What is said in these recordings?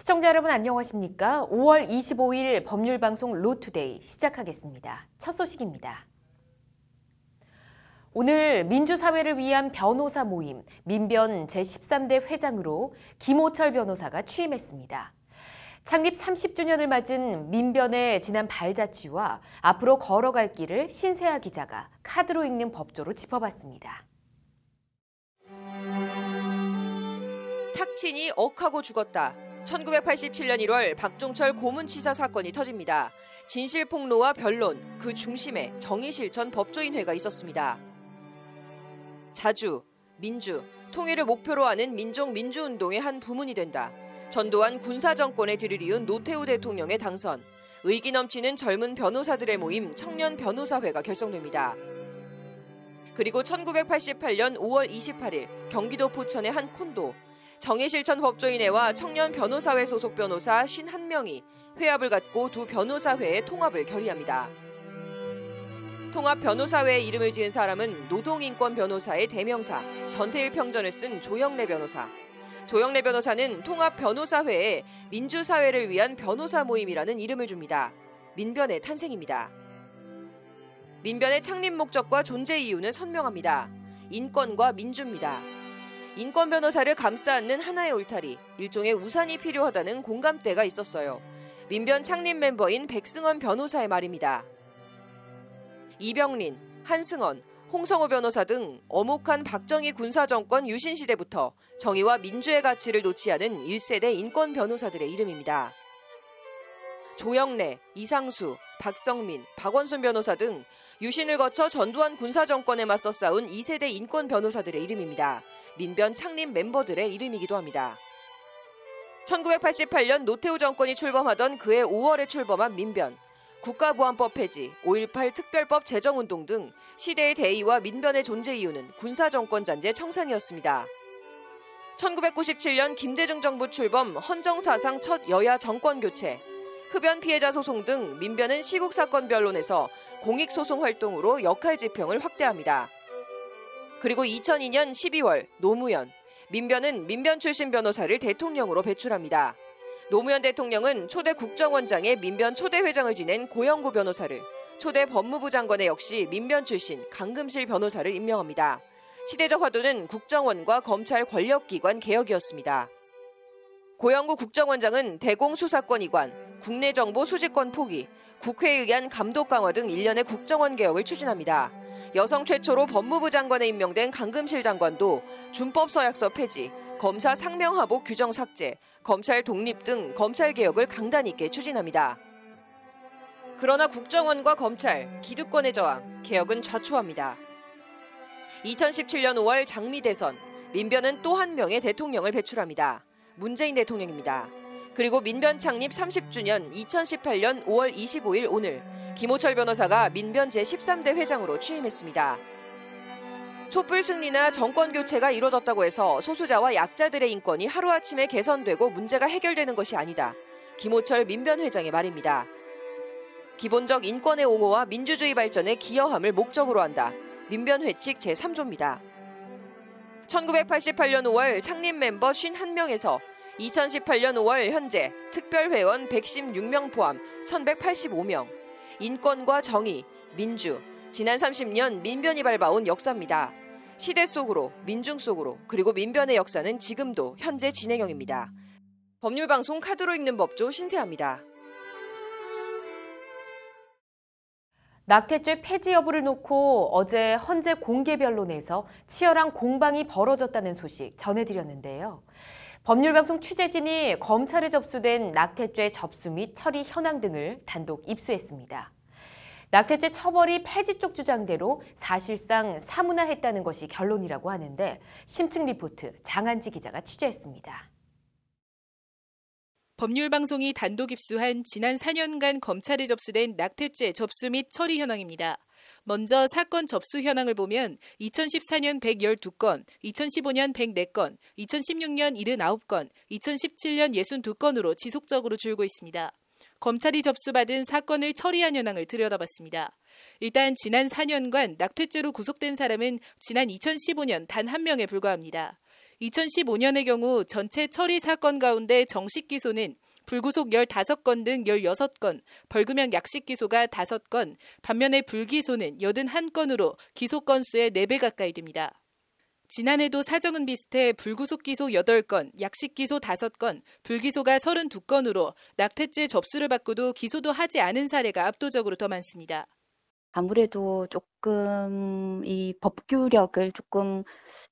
시청자 여러분 안녕하십니까? 5월 25일 법률방송 로투데이 시작하겠습니다. 첫 소식입니다. 오늘 민주사회를 위한 변호사 모임 민변 제13대 회장으로 김호철 변호사가 취임했습니다. 창립 30주년을 맞은 민변의 지난 발자취와 앞으로 걸어갈 길을 신세아 기자가 카드로 읽는 법조로 짚어봤습니다. 탁친이 억하고 죽었다. 1987년 1월 박종철 고문치사 사건이 터집니다. 진실폭로와 변론, 그 중심에 정의실천 법조인회가 있었습니다. 자주, 민주, 통일을 목표로 하는 민족민주운동의 한 부문이 된다. 전두환 군사정권에 들이리운 노태우 대통령의 당선, 의기 넘치는 젊은 변호사들의 모임 청년변호사회가 결성됩니다. 그리고 1988년 5월 28일 경기도 포천의 한 콘도, 정의실천 법조인회와 청년변호사회 소속 변호사 51명이 회합을 갖고 두 변호사회의 통합을 결의합니다. 통합변호사회의 이름을 지은 사람은 노동인권 변호사의 대명사 전태일 평전을 쓴 조영래 변호사. 조영래 변호사는 통합변호사회에 민주사회를 위한 변호사 모임이라는 이름을 줍니다. 민변의 탄생입니다. 민변의 창립 목적과 존재 이유는 선명합니다. 인권과 민주입니다. 인권 변호사를 감싸 안는 하나의 울타리, 일종의 우산이 필요하다는 공감대가 있었어요. 민변 창립 멤버인 백승원 변호사의 말입니다. 이병린, 한승원, 홍성호 변호사 등 어목한 박정희 군사정권 유신시대부터 정의와 민주의 가치를 놓지 않은 1세대 인권 변호사들의 이름입니다. 조영래, 이상수, 박성민, 박원순 변호사 등 유신을 거쳐 전두환 군사정권에 맞서 싸운 2세대 인권 변호사들의 이름입니다. 민변 창립 멤버들의 이름이기도 합니다. 1988년 노태우 정권이 출범하던 그해 5월에 출범한 민변, 국가보안법 폐지, 5.18 특별법 제정운동 등 시대의 대의와 민변의 존재 이유는 군사정권 잔재 청산이었습니다. 1997년 김대중 정부 출범 헌정사상 첫 여야 정권교체, 흡연 피해자 소송 등 민변은 시국사건 변론에서 공익소송 활동으로 역할지평을 확대합니다. 그리고 2002년 12월 노무현, 민변은 민변 출신 변호사를 대통령으로 배출합니다. 노무현 대통령은 초대 국정원장의 민변 초대 회장을 지낸 고영구 변호사를, 초대 법무부 장관의 역시 민변 출신 강금실 변호사를 임명합니다. 시대적 화두는 국정원과 검찰 권력기관 개혁이었습니다. 고영구 국정원장은 대공수사권 이관, 국내정보 수집권 포기, 국회에 의한 감독 강화 등 일련의 국정원 개혁을 추진합니다. 여성 최초로 법무부 장관에 임명된 강금실 장관도 준법서약서 폐지, 검사 상명하복 규정 삭제, 검찰 독립 등 검찰 개혁을 강단 있게 추진합니다. 그러나 국정원과 검찰, 기득권의 저항, 개혁은 좌초합니다. 2017년 5월 장미 대선, 민변은 또 한 명의 대통령을 배출합니다. 문재인 대통령입니다. 그리고 민변 창립 30주년 2018년 5월 25일 오늘 김호철 변호사가 민변 제13대 회장으로 취임했습니다. 촛불 승리나 정권 교체가 이루어졌다고 해서 소수자와 약자들의 인권이 하루아침에 개선되고 문제가 해결되는 것이 아니다. 김호철 민변 회장의 말입니다. 기본적 인권의 옹호와 민주주의 발전에 기여함을 목적으로 한다. 민변 회칙 제3조입니다. 1988년 5월 창립 멤버 51명에서 2018년 5월 현재 특별회원 116명 포함 1185명. 인권과 정의, 민주, 지난 30년 민변이 밟아온 역사입니다. 시대 속으로, 민중 속으로, 그리고 민변의 역사는 지금도 현재 진행형입니다. 법률방송 카드로 읽는 법조 신세아입니다. 낙태죄 폐지 여부를 놓고 어제 헌재 공개 변론에서 치열한 공방이 벌어졌다는 소식 전해드렸는데요. 법률방송 취재진이 검찰에 접수된 낙태죄 접수 및 처리 현황 등을 단독 입수했습니다. 낙태죄 처벌이 폐지 쪽 주장대로 사실상 사문화했다는 것이 결론이라고 하는데 심층 리포트 장한지 기자가 취재했습니다. 법률방송이 단독 입수한 지난 4년간 검찰에 접수된 낙태죄 접수 및 처리 현황입니다. 먼저 사건 접수 현황을 보면 2014년 112건, 2015년 104건, 2016년 79건, 2017년 62건으로 지속적으로 줄고 있습니다. 검찰이 접수받은 사건을 처리한 현황을 들여다봤습니다. 일단 지난 4년간 낙태죄로 구속된 사람은 지난 2015년 단 한 명에 불과합니다. 2015년의 경우 전체 처리 사건 가운데 정식 기소는 불구속 15건 등 16건, 벌금형 약식 기소가 5건, 반면에 불기소는 81건으로 기소 건수의 4배 가까이 됩니다. 지난해도 사정은 비슷해 불구속 기소 8건, 약식 기소 5건, 불기소가 32건으로 낙태죄 접수를 받고도 기소도 하지 않은 사례가 압도적으로 더 많습니다. 아무래도 조금 이 법규력을 조금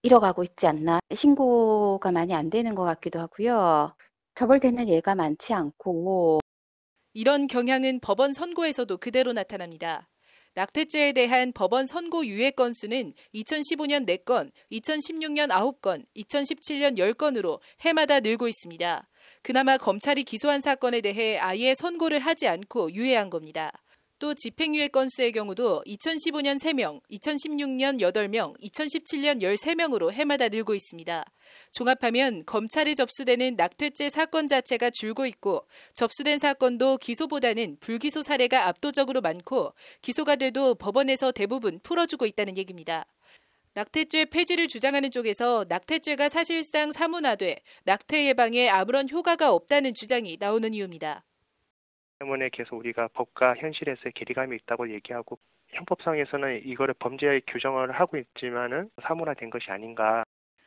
잃어가고 있지 않나. 신고가 많이 안 되는 것 같기도 하고요. 처벌되는 예가 많지 않고. 이런 경향은 법원 선고에서도 그대로 나타납니다. 낙태죄에 대한 법원 선고 유예 건수는 2015년 4건, 2016년 9건, 2017년 10건으로 해마다 늘고 있습니다. 그나마 검찰이 기소한 사건에 대해 아예 선고를 하지 않고 유예한 겁니다. 또 집행유예 건수의 경우도 2015년 3명, 2016년 8명, 2017년 13명으로 해마다 늘고 있습니다. 종합하면 검찰에 접수되는 낙태죄 사건 자체가 줄고 있고 접수된 사건도 기소보다는 불기소 사례가 압도적으로 많고 기소가 돼도 법원에서 대부분 풀어주고 있다는 얘기입니다. 낙태죄 폐지를 주장하는 쪽에서 낙태죄가 사실상 사문화돼 낙태 예방에 아무런 효과가 없다는 주장이 나오는 이유입니다. 때문에 계속 우리가 법과 현실에서의 괴리감이 있다고 얘기하고 형법상에서는 이거를 범죄 규정을 하고 있지만은 사문화된 것이 아닌가.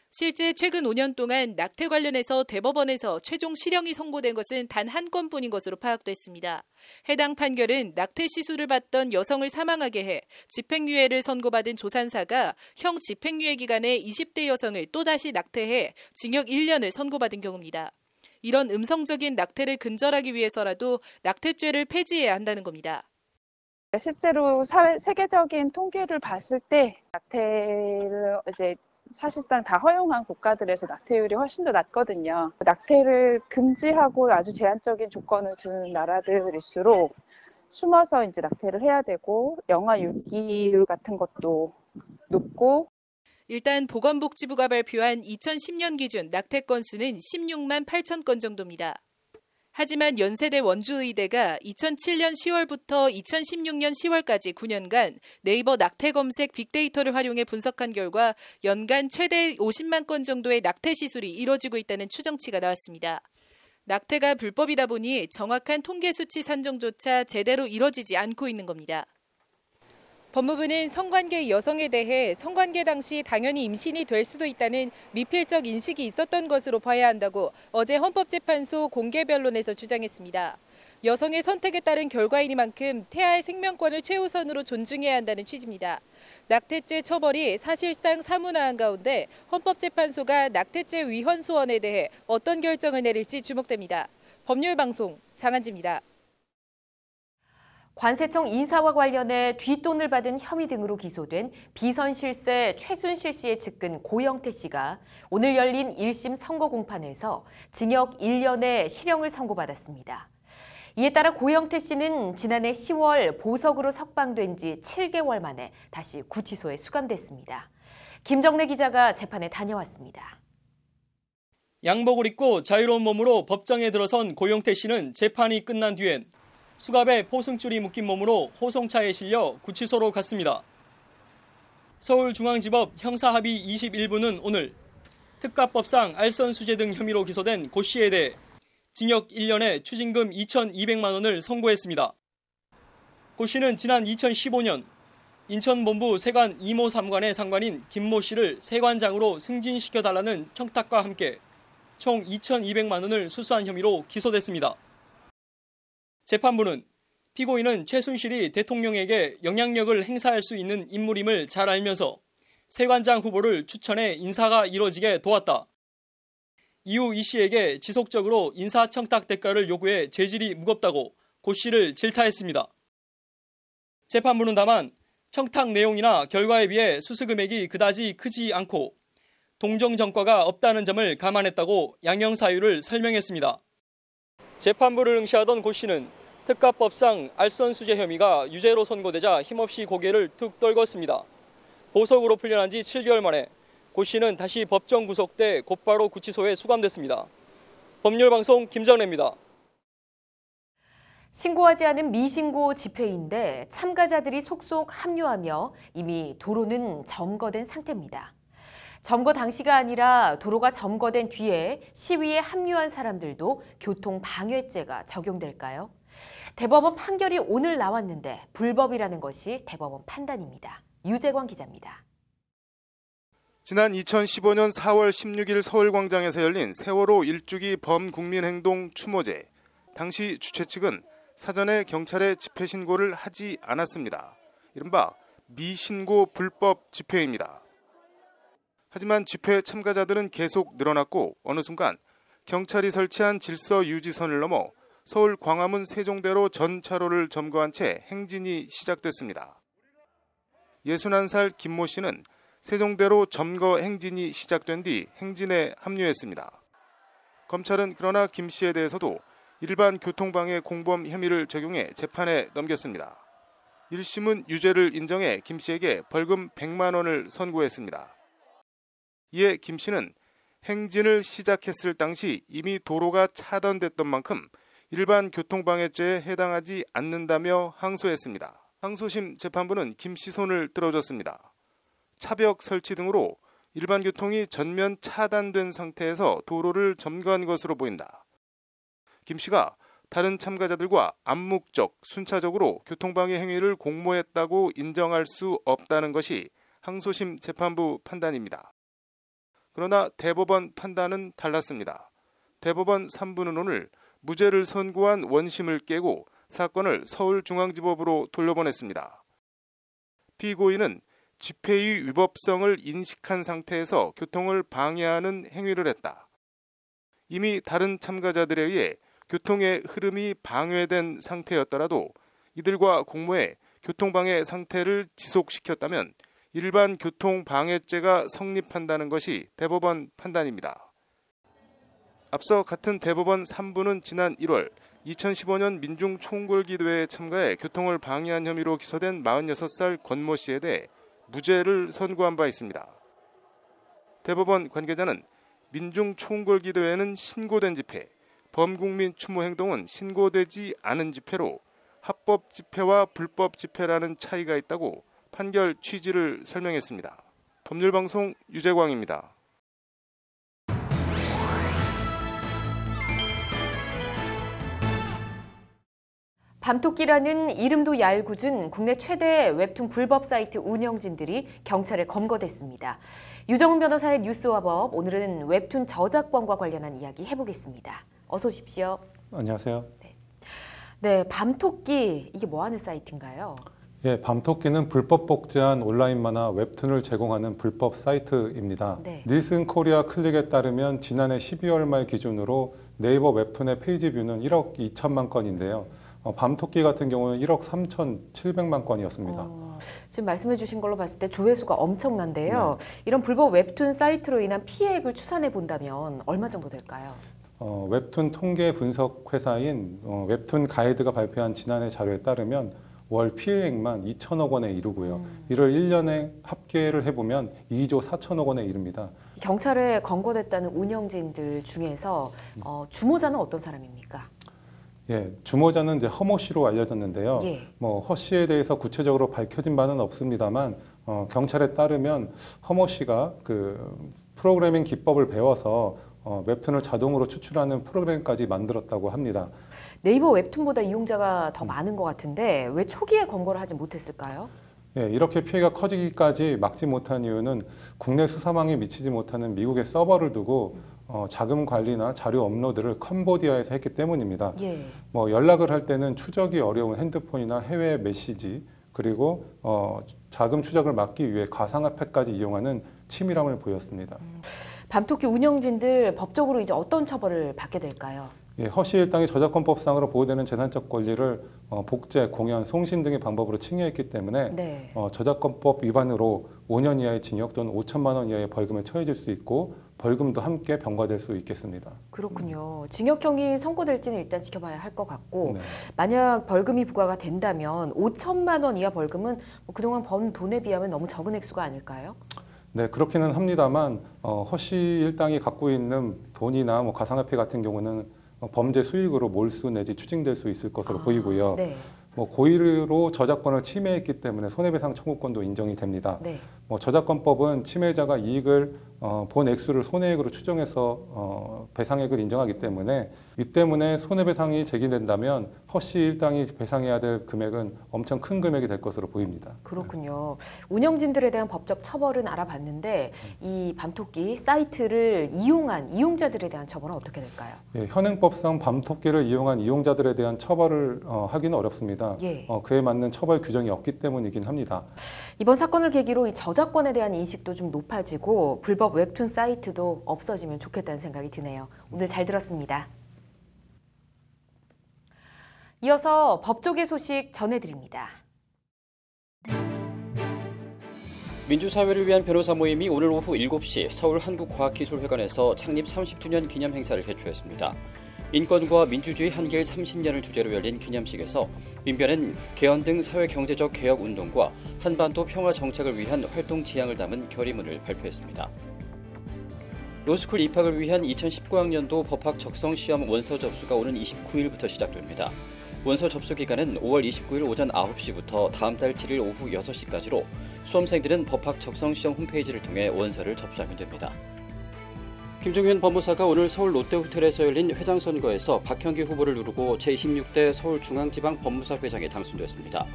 실제 최근 5년 동안 낙태 관련해서 대법원에서 최종 실형이 선고된 것은 단 한 건뿐인 것으로 파악됐습니다. 해당 판결은 낙태 시술을 받던 여성을 사망하게 해 집행유예를 선고받은 조산사가 형 집행유예 기간에 20대 여성을 또다시 낙태해 징역 1년을 선고받은 경우입니다. 이런 음성적인 낙태를 근절하기 위해서라도 낙태죄를 폐지해야 한다는 겁니다. 실제로 세계적인 통계를 봤을 때 낙태를 이제 사실상 다 허용한 국가들에서 낙태율이 훨씬 더 낮거든요. 낙태를 금지하고 아주 제한적인 조건을 두는 나라들일수록 숨어서 이제 낙태를 해야 되고 영아 유기율 같은 것도 높고. 일단 보건복지부가 발표한 2010년 기준 낙태 건수는 16만 8천 건 정도입니다. 하지만 연세대 원주의대가 2007년 10월부터 2016년 10월까지 9년간 네이버 낙태 검색 빅데이터를 활용해 분석한 결과 연간 최대 50만 건 정도의 낙태 시술이 이뤄지고 있다는 추정치가 나왔습니다. 낙태가 불법이다 보니 정확한 통계 수치 산정조차 제대로 이뤄지지 않고 있는 겁니다. 법무부는 성관계 여성에 대해 성관계 당시 당연히 임신이 될 수도 있다는 미필적 인식이 있었던 것으로 봐야 한다고 어제 헌법재판소 공개 변론에서 주장했습니다. 여성의 선택에 따른 결과이니만큼 태아의 생명권을 최우선으로 존중해야 한다는 취지입니다. 낙태죄 처벌이 사실상 사문화한 가운데 헌법재판소가 낙태죄 위헌 소원에 대해 어떤 결정을 내릴지 주목됩니다. 법률방송 장한지입니다. 관세청 인사와 관련해 뒷돈을 받은 혐의 등으로 기소된 비선실세 최순실 씨의 측근 고영태 씨가 오늘 열린 1심 선고 공판에서 징역 1년의 실형을 선고받았습니다. 이에 따라 고영태 씨는 지난해 10월 보석으로 석방된 지 7개월 만에 다시 구치소에 수감됐습니다. 김정래 기자가 재판에 다녀왔습니다. 양복을 입고 자유로운 몸으로 법정에 들어선 고영태 씨는 재판이 끝난 뒤엔 수갑에 포승줄이 묶인 몸으로 호송차에 실려 구치소로 갔습니다. 서울중앙지법 형사합의 21부는 오늘 특가법상 알선수재 등 혐의로 기소된 고 씨에 대해 징역 1년에 추징금 2,200만 원을 선고했습니다. 고 씨는 지난 2015년 인천본부 세관 2모 3관의 상관인 김모 씨를 세관장으로 승진시켜달라는 청탁과 함께 총 2,200만 원을 수수한 혐의로 기소됐습니다. 재판부는 피고인은 최순실이 대통령에게 영향력을 행사할 수 있는 인물임을 잘 알면서 세관장 후보를 추천해 인사가 이뤄지게 도왔다. 이후 이 씨에게 지속적으로 인사청탁 대가를 요구해 죄질이 무겁다고 고 씨를 질타했습니다. 재판부는 다만 청탁 내용이나 결과에 비해 수수금액이 그다지 크지 않고 동정 전과가 없다는 점을 감안했다고 양형 사유를 설명했습니다. 재판부를 응시하던 고 씨는 특가법상 알선수재 혐의가 유죄로 선고되자 힘없이 고개를 툭 떨궜습니다. 보석으로 풀려난 지 7개월 만에 고 씨는 다시 법정 구속돼 곧바로 구치소에 수감됐습니다. 법률방송 김정래입니다. 신고하지 않은 미신고 집회인데 참가자들이 속속 합류하며 이미 도로는 점거된 상태입니다. 점거 당시가 아니라 도로가 점거된 뒤에 시위에 합류한 사람들도 교통방해죄가 적용될까요? 대법원 판결이 오늘 나왔는데 불법이라는 것이 대법원 판단입니다. 유재광 기자입니다. 지난 2015년 4월 16일 서울광장에서 열린 세월호 일주기 범국민행동 추모제. 당시 주최 측은 사전에 경찰에 집회 신고를 하지 않았습니다. 이른바 미신고 불법 집회입니다. 하지만 집회 참가자들은 계속 늘어났고 어느 순간 경찰이 설치한 질서 유지선을 넘어 서울 광화문 세종대로 전 차로를 점거한 채 행진이 시작됐습니다. 61살 김모 씨는 세종대로 점거 행진이 시작된 뒤 행진에 합류했습니다. 검찰은 그러나 김 씨에 대해서도 일반 교통방해 공범 혐의를 적용해 재판에 넘겼습니다. 1심은 유죄를 인정해 김 씨에게 벌금 100만 원을 선고했습니다. 이에 김 씨는 행진을 시작했을 당시 이미 도로가 차단됐던 만큼 일반 교통방해죄에 해당하지 않는다며 항소했습니다. 항소심 재판부는 김 씨 손을 들어줬습니다. 차벽 설치 등으로 일반 교통이 전면 차단된 상태에서 도로를 점거한 것으로 보인다. 김 씨가 다른 참가자들과 암묵적, 순차적으로 교통방해 행위를 공모했다고 인정할 수 없다는 것이 항소심 재판부 판단입니다. 그러나 대법원 판단은 달랐습니다. 대법원 3부는 오늘 무죄를 선고한 원심을 깨고 사건을 서울중앙지법으로 돌려보냈습니다. 피고인은 집회의 위법성을 인식한 상태에서 교통을 방해하는 행위를 했다. 이미 다른 참가자들에 의해 교통의 흐름이 방해된 상태였더라도 이들과 공모해 교통방해 상태를 지속시켰다면 일반 교통방해죄가 성립한다는 것이 대법원 판단입니다. 앞서 같은 대법원 3부는 지난 1월 2015년 민중총궐기도회에 참가해 교통을 방해한 혐의로 기소된 46살 권모 씨에 대해 무죄를 선고한 바 있습니다. 대법원 관계자는 민중총궐기도회는 신고된 집회, 범국민 추모 행동은 신고되지 않은 집회로 합법 집회와 불법 집회라는 차이가 있다고 판결 취지를 설명했습니다. 법률방송 유재광입니다. 밤토끼라는 이름도 얄궂은 국내 최대 웹툰 불법 사이트 운영진들이 경찰에 검거됐습니다. 유정훈 변호사의 뉴스와 법, 오늘은 웹툰 저작권과 관련한 이야기 해보겠습니다. 어서 오십시오. 안녕하세요. 네, 밤토끼, 이게 뭐하는 사이트인가요? 예, 밤토끼는 불법 복제한 온라인 만화 웹툰을 제공하는 불법 사이트입니다. 네. 닐슨 코리아 클릭에 따르면 지난해 12월 말 기준으로 네이버 웹툰의 페이지 뷰는 1억 2천만 건인데요. 밤토끼 같은 경우는 1억 3,700만 건이었습니다. 지금 말씀해 주신 걸로 봤을 때 조회수가 엄청난데요. 네. 이런 불법 웹툰 사이트로 인한 피해액을 추산해 본다면 얼마 정도 될까요? 웹툰 통계 분석 회사인 웹툰 가이드가 발표한 지난해 자료에 따르면 월 피해액만 2천억 원에 이르고요. 이를 1년에 합계를 해보면 2조 4천억 원에 이릅니다. 경찰에 검거됐다는 운영진들 중에서 주모자는 어떤 사람입니까? 예, 주모자는 이제 허모 씨로 알려졌는데요. 예. 허 씨에 대해서 구체적으로 밝혀진 바는 없습니다만 경찰에 따르면 허모 씨가 그 프로그래밍 기법을 배워서 웹툰을 자동으로 추출하는 프로그램까지 만들었다고 합니다. 네이버 웹툰보다 이용자가 더 많은 것 같은데 왜 초기에 검거를 하지 못했을까요? 예, 이렇게 피해가 커지기까지 막지 못한 이유는 국내 수사망에 미치지 못하는 미국의 서버를 두고 자금 관리나 자료 업로드를 캄보디아에서 했기 때문입니다. 예. 연락을 할 때는 추적이 어려운 핸드폰이나 해외 메시지 그리고 자금 추적을 막기 위해 가상화폐까지 이용하는 치밀함을 보였습니다. 밤토끼 운영진들 법적으로 이제 어떤 처벌을 받게 될까요? 예, 허씨 일당이 저작권법상으로 보호되는 재산적 권리를 복제, 공연, 송신 등의 방법으로 침해했기 때문에 네. 저작권법 위반으로 5년 이하의 징역 또는 5천만 원 이하의 벌금에 처해질 수 있고 벌금도 함께 병과될 수 있겠습니다. 그렇군요. 징역형이 선고될지는 일단 지켜봐야 할 것 같고 네. 만약 벌금이 부과가 된다면 5천만 원 이하 벌금은 그동안 번 돈에 비하면 너무 적은 액수가 아닐까요? 네, 그렇기는 합니다만 허씨 일당이 갖고 있는 돈이나 가상화폐 같은 경우는 범죄 수익으로 몰수 내지 추징될 수 있을 것으로 보이고요. 네. 고의로 저작권을 침해했기 때문에 손해배상 청구권도 인정이 됩니다. 네. 저작권법은 침해자가 이익을 본 액수를 손해액으로 추정해서 배상액을 인정하기 때문에 이 때문에 손해배상이 제기된다면 허씨 일당이 배상해야 될 금액은 엄청 큰 금액이 될 것으로 보입니다. 그렇군요. 운영진들에 대한 법적 처벌은 알아봤는데 이 밤토끼 사이트를 이용한 이용자들에 대한 처벌은 어떻게 될까요? 예, 현행법상 밤토끼를 이용한 이용자들에 대한 처벌을 하기는 어렵습니다. 예. 그에 맞는 처벌 규정이 없기 때문이긴 합니다. 이번 사건을 계기로 이 저작권에 대한 인식도 좀 높아지고 불법 웹툰 사이트도 없어지면 좋겠다는 생각이 드네요. 오늘 잘 들었습니다. 이어서 법조계 소식 전해드립니다. 민주사회를 위한 변호사 모임이 오늘 오후 7시 서울 한국과학기술회관에서 창립 30주년 기념 행사를 개최했습니다. 인권과 민주주의 한길 30년을 주제로 열린 기념식에서 민변은 개헌 등 사회경제적 개혁 운동과 한반도 평화 정착을 위한 활동 지향을 담은 결의문을 발표했습니다. 로스쿨 입학을 위한 2019학년도 법학 적성 시험 원서 접수가 오는 29일부터 시작됩니다. 원서 접수 기간은 5월 29일 오전 9시부터 다음 달 7일 오후 6시까지로 수험생들은 법학 적성 시험 홈페이지를 통해 원서를 접수하면 됩니다. 김종현 법무사가 오늘 서울 롯데호텔에서 열린 회장 선거에서 박형기 후보를 누르고 제26대 서울중앙지방법무사 회장에 당선됐습니다.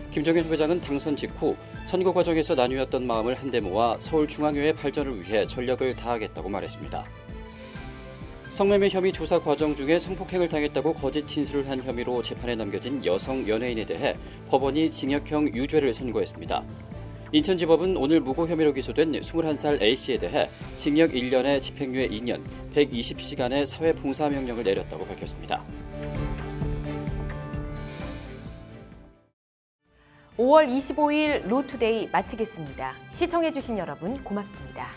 김종현 회장은 당선 직후 선거 과정에서 나뉘었던 마음을 한데 모아 서울중앙교회 발전을 위해 전력을 다하겠다고 말했습니다. 성매매 혐의 조사 과정 중에 성폭행을 당했다고 거짓 진술을 한 혐의로 재판에 넘겨진 여성 연예인에 대해 법원이 징역형 유죄를 선고했습니다. 인천지법은 오늘 무고 혐의로 기소된 21살 A씨에 대해 징역 1년에 집행유예 2년, 120시간의 사회봉사명령을 내렸다고 밝혔습니다. 5월 25일 로투데이 마치겠습니다. 시청해주신 여러분 고맙습니다.